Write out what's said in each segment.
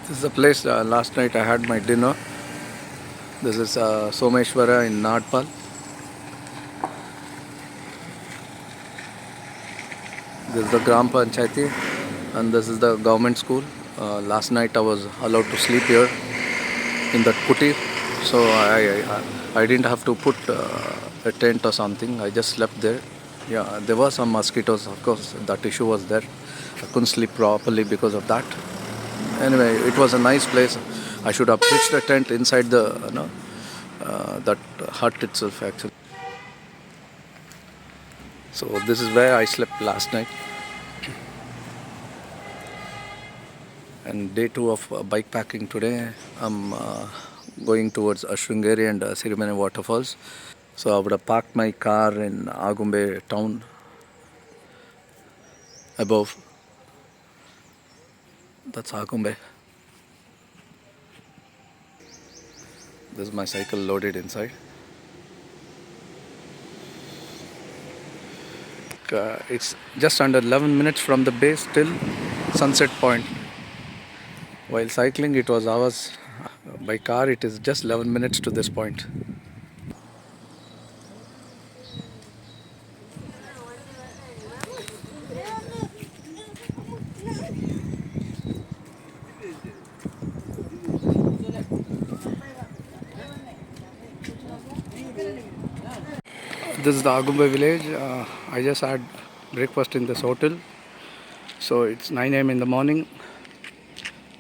This is the place last night I had my dinner. This is Someshwara in Nadpal. This is the Gram Panchayati and this is the government school. Last night I was allowed to sleep here in that putti. So I didn't have to put a tent or something. I just slept there. Yeah, there were some mosquitoes, of course. That issue was there. I couldn't sleep properly because of that. Anyway, it was a nice place. I should have pitched a tent inside the that hut itself actually. So this is where I slept last night. And day 2 of bike packing today. I'm going towards Sringeri and Sirimane WaterFalls. So I would have parked my car in Agumbe town above. That's Agumbe. This is my cycle loaded inside. It's just under 11 minutes from the base till sunset point. While cycling it was hours. By car it is just 11 minutes to this point. This is the Agumbe village. I just had breakfast in this hotel. So it's 9 a.m. in the morning.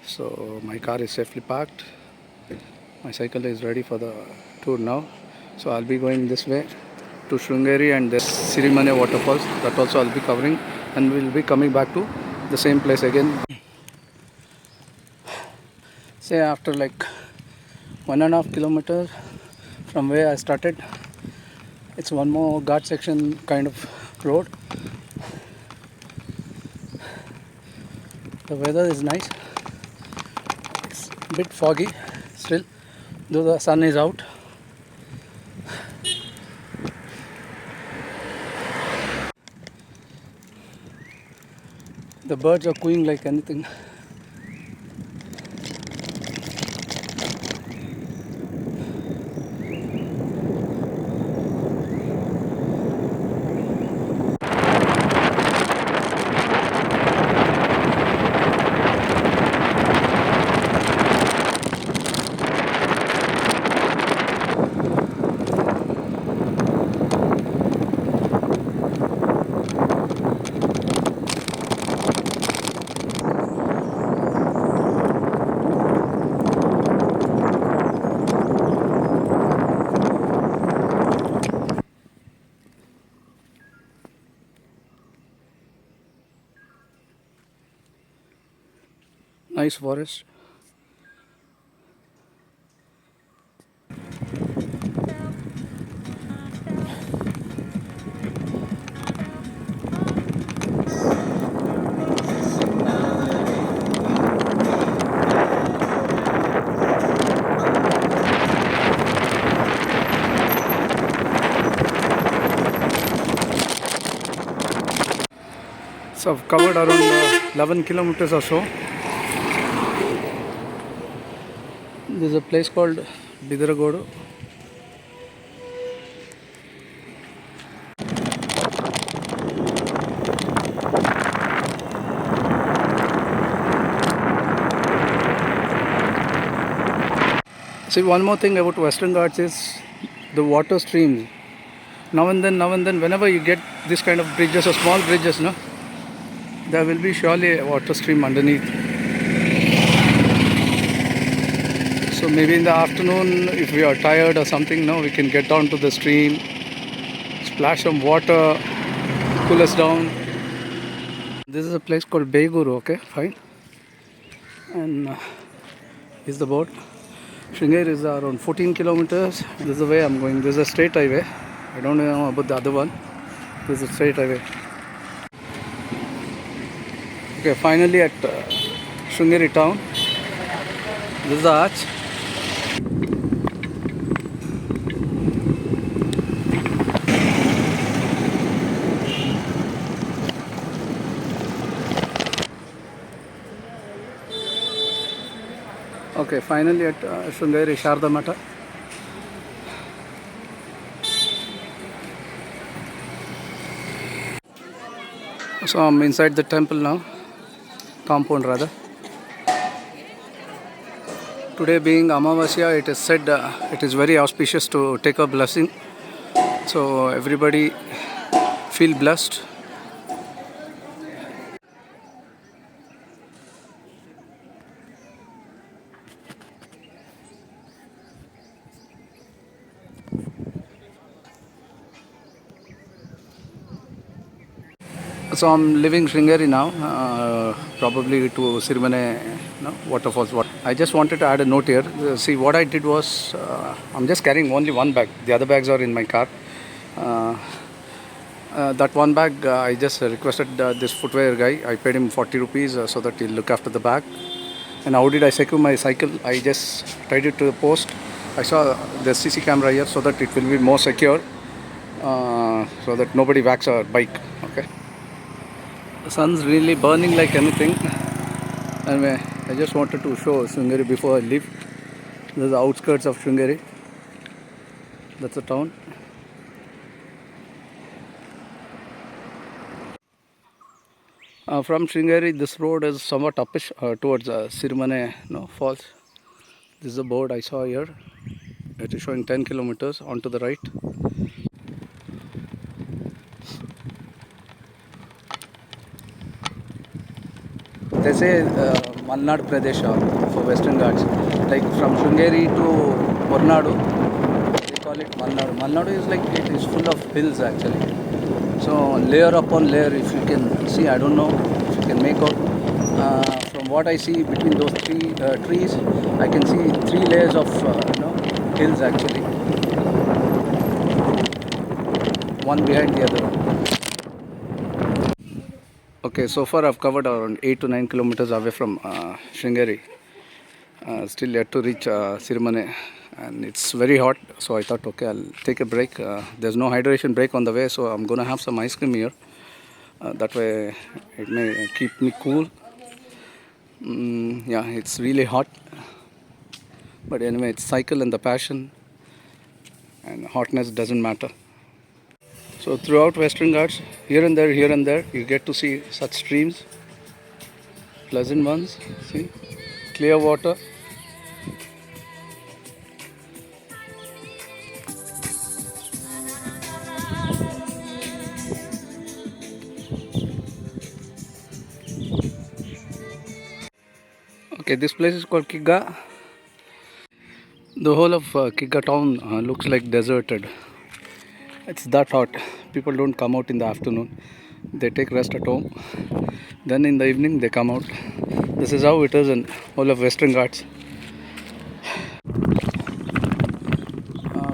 So my car is safely parked. My cycle is ready for the tour now. So I'll be going this way to Sringeri and the Sirimane WaterFalls. That also I'll be covering, and we'll be coming back to the same place again. Say after like 1.5 kilometers from where I started, it's one more Ghat section kind of road. The weather is nice. It's a bit foggy still, though the sun is out. The birds are cooing like anything. Nice forest. So I've covered around 11 kilometers or so. There's a place called Bidaragodu. See, one more thing about Western Ghats is the water streams. Now and then, whenever you get this kind of bridges or small bridges, no, there will be surely a water stream underneath. So maybe in the afternoon, if we are tired or something, no, we can get down to the stream, splash some water, cool us down. This is a place called Beguru, okay, fine. And is the boat. Sringeri is around 14 kilometers. This is the way I'm going. This is a straight highway. I don't know about the other one. This is a straight highway. Okay, finally at Sringeri town. This is the arch. Okay, finally at Sringeri Sharda Mata. So I'm inside the temple now, compound rather. Today being Amavasya, it is said it is very auspicious to take a blessing. So everybody feel blessed. So I'm leaving Sringeri now, probably to Sirimane WaterFalls. I just wanted to add a note here. See, what I did was, I'm just carrying only one bag. The other bags are in my car. That one bag, I just requested this footwear guy. I paid him 40 rupees so that he'll look after the bag. And how did I secure my cycle? I just tied it to the post. I saw the CC camera here so that it will be more secure, so that nobody whacks our bike. Okay. The sun's really burning like anything. Anyway, I just wanted to show Sringeri before I leave. This is the outskirts of Sringeri. That's the town. From Sringeri, this road is somewhat uppish towards Sirimane Falls. This is the board I saw here. It is showing 10 kilometers onto the right. They say Malnad Pradesh for Western Ghats. Like from Sringeri to Hornadu, they call it Malnadu. Malnadu is like, it is full of hills actually. So layer upon layer, if you can see, I don't know if you can make out. From what I see between those three trees, I can see 3 layers of hills actually. One behind the other. Okay, so far I've covered around 8 to 9 kilometers away from Sringeri. Still yet to reach Sirimane, and it's very hot, so I thought, okay, I'll take a break. There's no hydration break on the way, so I'm gonna have some ice cream here. That way it may keep me cool. Yeah, it's really hot, but anyway, it's cycle and the passion, and hotness doesn't matter. So throughout Western Ghats, here and there, you get to see such streams, pleasant ones. See, clear water. Okay, this place is called Kigga. The whole of Kigga town looks like deserted. It's that hot. People don't come out in the afternoon. They take rest at home. Then in the evening they come out. This is how it is in all of Western Ghats.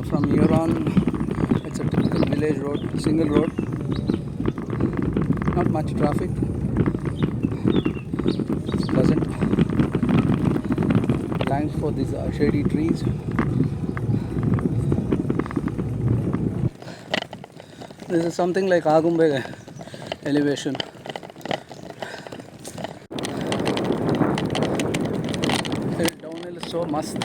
From here on, it's a typical village road, single road. Not much traffic. It's pleasant. Thanks for these shady trees. This is something like Agumbe elevation. The downhill is so must. And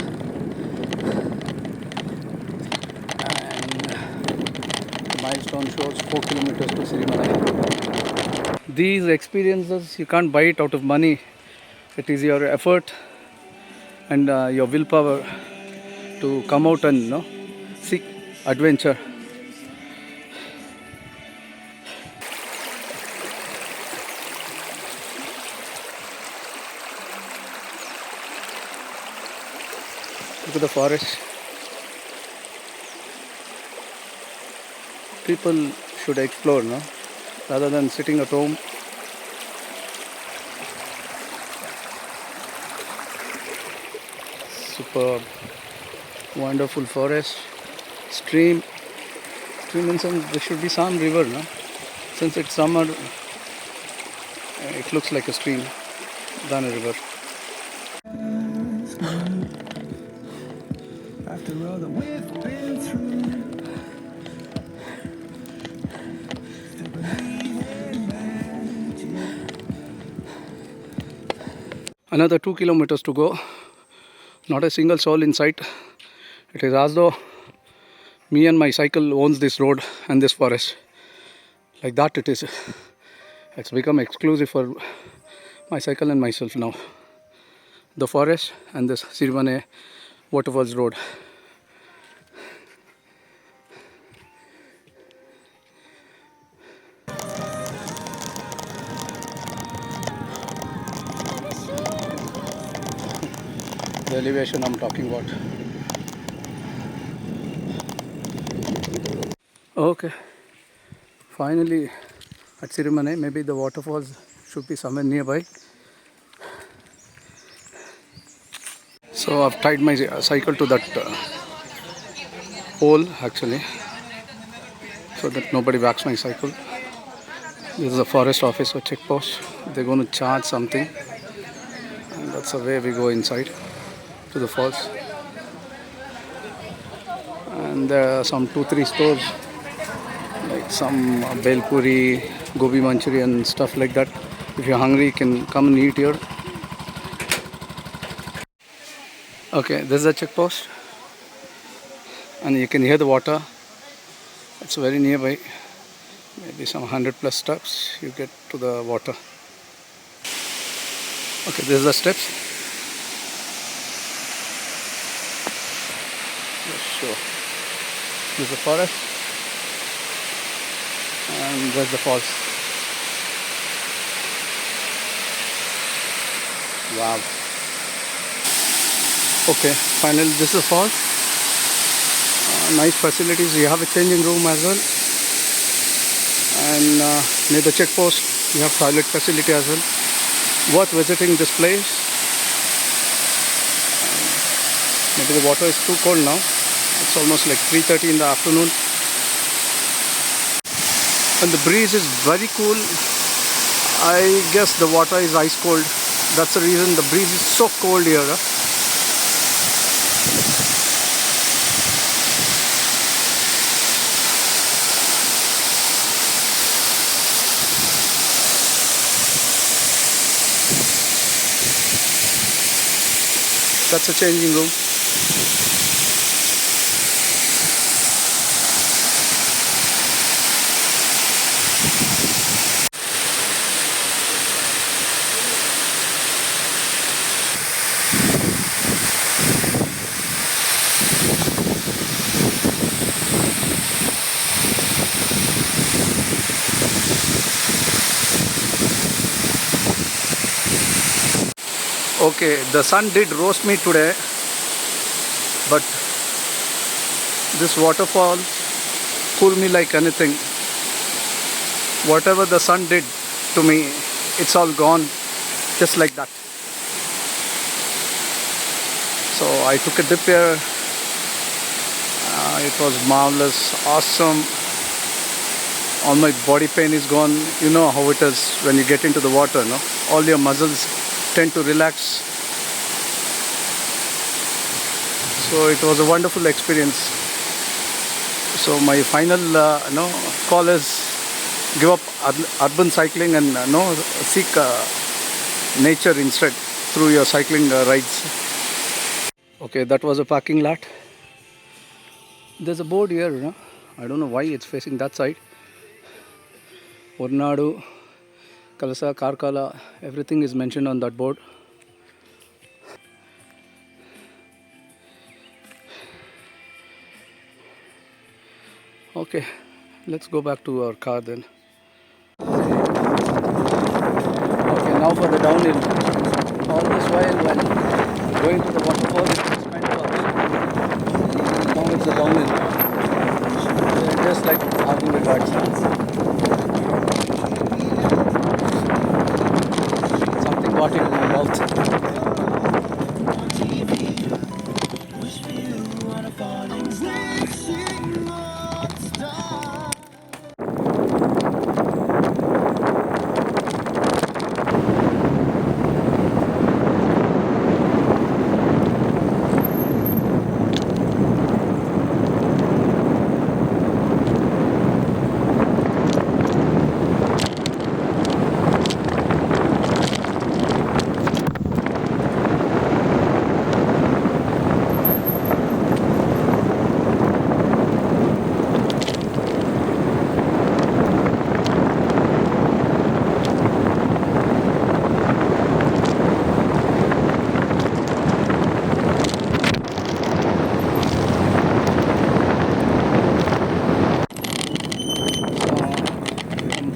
the milestone shows 4 kilometers to Sirimane. These experiences, you can't buy it out of money. It is your effort and your willpower to come out and seek adventure. Look at the forest. People should explore, rather than sitting at home. Superb, wonderful forest, stream means there should be some river, since it's summer, it looks like a stream than a river. After all that we've been through, another 2 kilometers to go. Not a single soul in sight. It is as though me and my cycle owns this road and this forest. Like that it is. It's become exclusive for my cycle and myself now. The forest and this Sirimane WaterFalls road. The elevation I'm talking about. Okay, finally at Sirimane. Maybe the waterfalls should be somewhere nearby. So I've tied my cycle to that pole actually, so that nobody whacks my cycle. This is a forest officer checkpost. They're going to charge something, and that's the way we go inside to the falls. And there are some 2-3 stores, like some bel puri, gobi manchurian, stuff like that. If you're hungry, you can come and eat here. Okay, this is a checkpost, and you can hear the water. It's very nearby. Maybe some 100+ steps you get to the water. Okay, this is the steps. Let's show. This is the forest, and there's the falls. Wow. Okay, finally this is falls. Nice facilities. You have a changing room as well, and near the checkpost you have toilet facility as well. Worth visiting this place. Maybe the water is too cold now. It's almost like 3:30 in the afternoon, and the breeze is very cool. I guess the water is ice cold. That's the reason the breeze is so cold here. That's a changing room. Okay, the sun did roast me today, but this waterfall cooled me like anything. Whatever the sun did to me, it's all gone just like that. So I took a dip here. It was marvelous, awesome. All my body pain is gone. You know how it is when you get into the water, no? All your muscles tend to relax. So it was a wonderful experience. So my final call is give up urban cycling and seek nature instead through your cycling rides. Okay, that was a parking lot. There's a board here, no? I don't know why it's facing that side. Ornadu, Kalasa, Karkala, everything is mentioned on that board. Okay, let's go back to our car then. Okay, now for the downhill. All this while going to the waterfall, it's kind of uphill. Now it's the downhill. Just like having the Ghats. Something got into my mouth.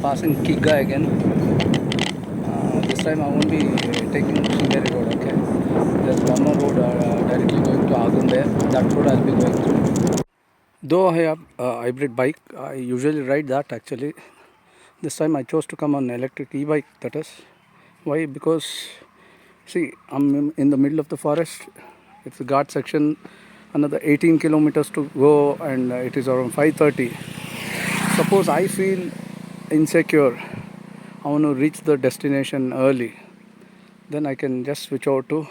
passing Kiga again. This time I won't be taking Sringeri road, okay? There's one more road directly going to Agumbe. That road I'll be going through. Though I have a hybrid bike, I usually ride that actually. This time I chose to come on electric e-bike, that is. Why? Because, see, I'm in the middle of the forest. It's a Ghats section, another 18 kilometers to go, and it is around 5:30. Suppose I feel insecure, I want to reach the destination early, then I can just switch over to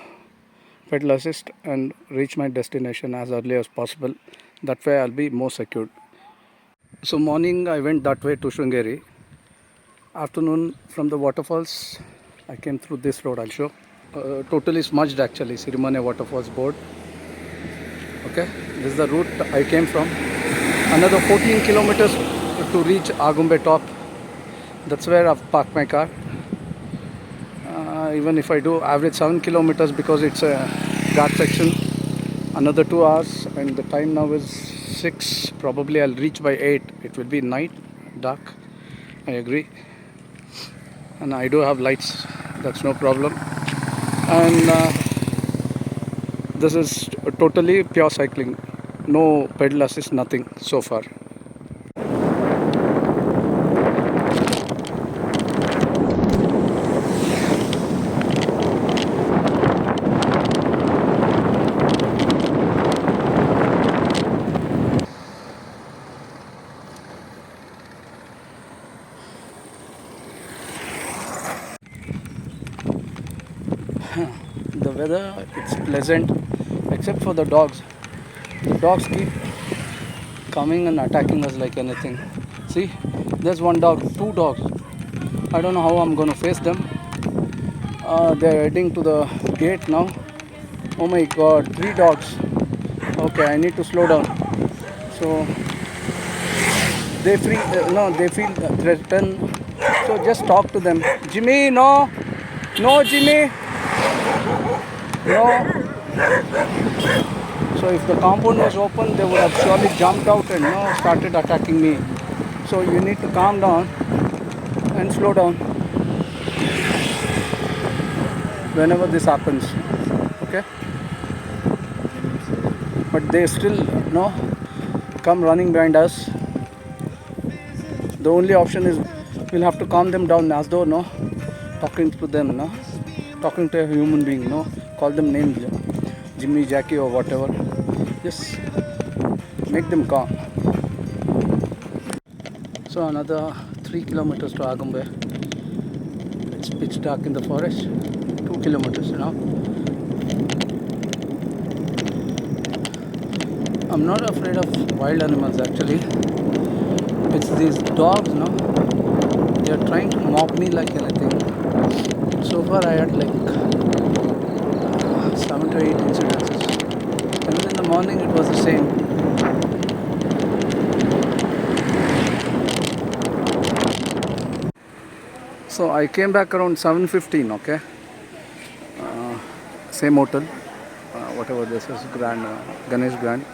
pedal assist and reach my destination as early as possible. That way I'll be more secured. So morning I went that way to Sringeri. Afternoon from the waterfalls I came through this road, I'll show. Totally smudged actually, Sirimane WaterFalls board. Okay, this is the route I came from. Another 14 kilometers to reach Agumbe top. That's where I've parked my car. Even if I do average 7 kilometers because it's a Ghat section, another 2 hours, and the time now is 6. Probably I'll reach by 8. It will be night, dark, I agree. And I do have lights, that's no problem. And this is totally pure cycling, no pedal assist, nothing so far. The weather, it's pleasant except for the dogs. The dogs keep coming and attacking us like anything. See, there's one dog, 2 dogs. I don't know how I'm going to face them. They're heading to the gate now. Oh my god, 3 dogs. Okay, I need to slow down. So they feel threatened. So just talk to them. Jimmy, no, Jimmy. No. So if the compound was open, they would have surely jumped out and started attacking me. So you need to calm down and slow down whenever this happens. Okay? But they still come running behind us. The only option is we'll have to calm them down as though talking to them, talking to a human being, call them names, Jimmy, Jackie or whatever. Just make them calm. So another 3 kilometers to Agumbe. It's pitch dark in the forest. 2 kilometers now. I'm not afraid of wild animals actually. It's these dogs, they are trying to mock me like anything. So far I had like 7 to 8 incidences. Even in the morning it was the same. So I came back around 7:15, okay? Same hotel, whatever this is, Ganesh Grand.